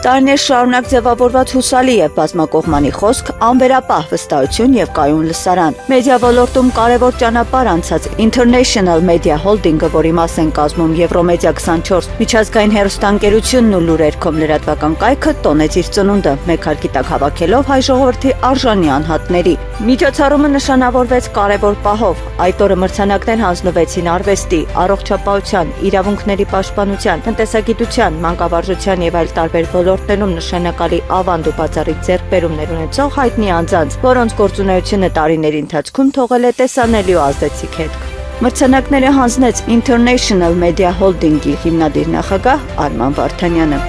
Տարիներ շարունակ ձևավորված հուսալի եւ բազմակողմանի խոսք, անվերապահ վստահություն եւ կայուն լսարան։ Մեդիա ոլորտում կարևոր ճանապարհ անցած International Media Holding-ը, որի մաս են կազմում Եվրոմեդիա 24, միջազգային հեռուստաընկերությունն ու լուրերկոմ լրատվական կայքը, տոնեց իր ծնունդը, մեկ հարկի տակ հավաքելով հայ ժողովրդի արժանի անհատների։ Միջոցառումը նշանավորվեց կարևոր պահով։ Այդ օրը մրցանակներ հանձնվեցին արվեստի, առողջապահության, իրավունքների պաշտպանության, տնտեսագիտության, մանկավարժության եւ այլ տարբեր ոլորտներում նշանակալի ավանդ ու բացառիկ ձեռքբերումներ ունեցող հայտնի անձանց, որոնց գործունեությունը տարիների ընթացքում թողել է տեսանելի ու ազդեցիկ հետք։ Մրցանակները հանձնեց International Media Holding-ի հիմնադիր նախագահ Արման Վարդանյանը։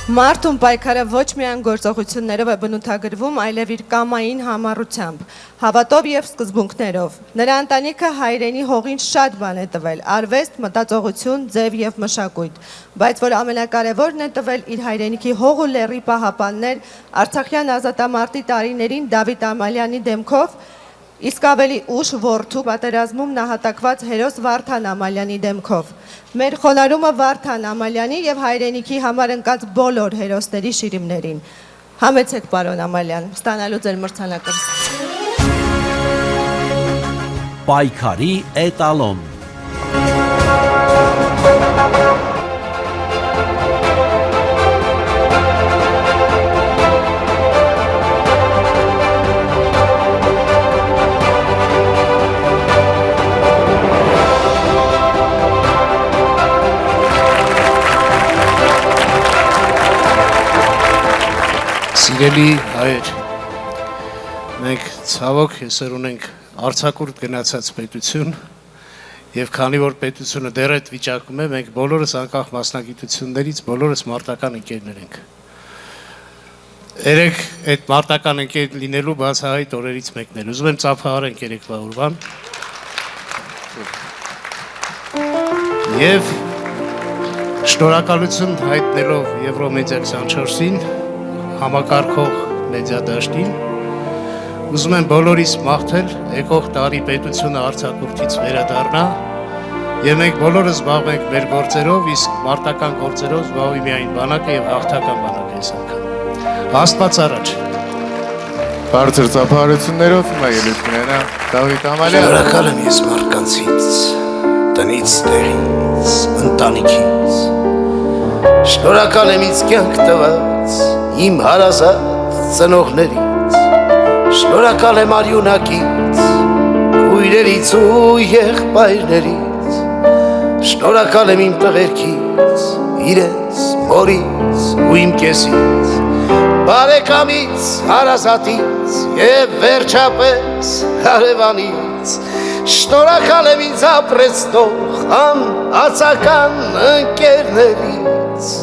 Մարդուն պայքարը ոչ միայն գործողություններով է բնութագրվում, այլև իր կամային համառությամբ, հավատով եւ սկզբունքներով։ Նրա ընտանիքը հայրենի հողին շատ բան է տվել՝ արվեստ, մտածողություն, ձև եւ մշակույթ, բայց որ ամենակարևորն է տվել իր հայրենիքի հող ու լեռի պահապաններ Արցախյան ազատամարտի տարիներին Դավիթ Ամալյանի դեմքով, իսկ ավելի ուշ որդու պատերազմում նահատակված հերոս Վարդան Ամալյանի դեմքով։ Մեր խոնարհումը Վարդան Ամալյանի եւ հայրենիքի համար ընկած բոլոր հերոսների շիրիմներին։ Համեցեք, պարոն Ամալյան, ստանալու ձեր մրցանակը։ Պայքարի էտալոն։ Սիրելի հայեր, մենք ցավոք այսօր ունենք արձակուրդ գնացած պետություն եւ քանի որ պետությունը դեռ այդ վիճակում է, մենք բոլորս անկախ մասնագիտություններից բոլորս մարտական ընկերներ ենք։ Երեք այդ մարտական ընկեր լինելու բացահայտ օրերից մեկն էր։ Ուզում եմ ծափահարենք երեկվա օրվան։ Եվ շնորհակալություն հայտնելով Եվրոմեդիա 24-ին համակարգող մեդիա դաշտին, ուզում եմ բոլորիս մաղթել եկող տարի պետությունը արձակուրդից վերադառնա եւ մենք բոլորս զբաղվենք մեր գործերով, իսկ մարտական գործերով զբաղվի միայն բանակը եւ հաղթական բանակը այս անգամ։ Աստված առաջ։ Բարձր ծափահարություններով հիմա ելույթ կունենա Դավիթ Ամալյանը։ Շնորհակալ եմ ես մարդկանցից, տնից, տեղից, ընտանիքից։ Շնորհակալ եմ ինձ կյանք տված իմ հարազատ ծնողներից, շնորհակալ եմ արյունակից, քույրերից ու եղբայրներից, շնորհակալ եմ իմ տղերքից, իրենց, մորից ու իմ կեսից, բարեկամից, հարազատից եւ վերջապես հարևանից, շնորհակալ եմ ինձ ապրեցնող անածական ընկերներից,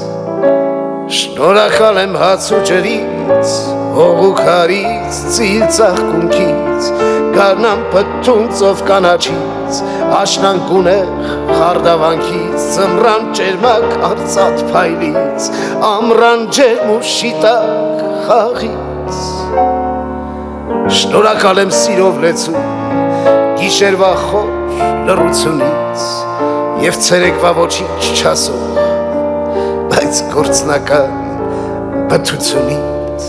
շնորհակալ եմ հաց ու ջրից, հող ու քարից, ծիլ ծաղկունքից, գարնան փթթուն ծով կանաչից, աշնան գունեղ խարդավանքից, ձմռան ջերմակ արծաթ փայլից, ամռան ջերմ ու շիտակ խաղից։ Շնորհակալ եմ սիրով լեցուն, գիշերվա խոր լռությունից եւ ցերեկվա ոչինչ չասող, բայց գործնական բթությունից։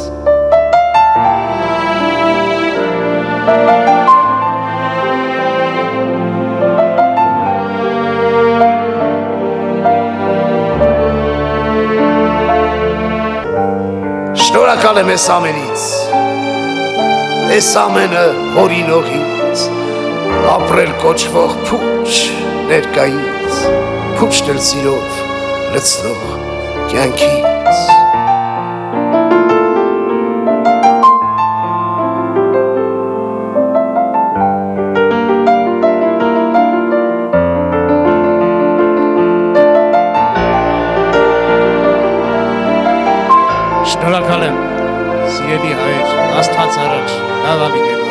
Շնորհակալ եմ ես ամենից, ես ամենը հորինողից, ապրել կոչվող փուչ ներկայից, փուչն էլ սիրով լցնող կյանքից։ Շնորհակալ եմ, սիրելի հայեր, Աստված առաջ, լավ ալիգեր։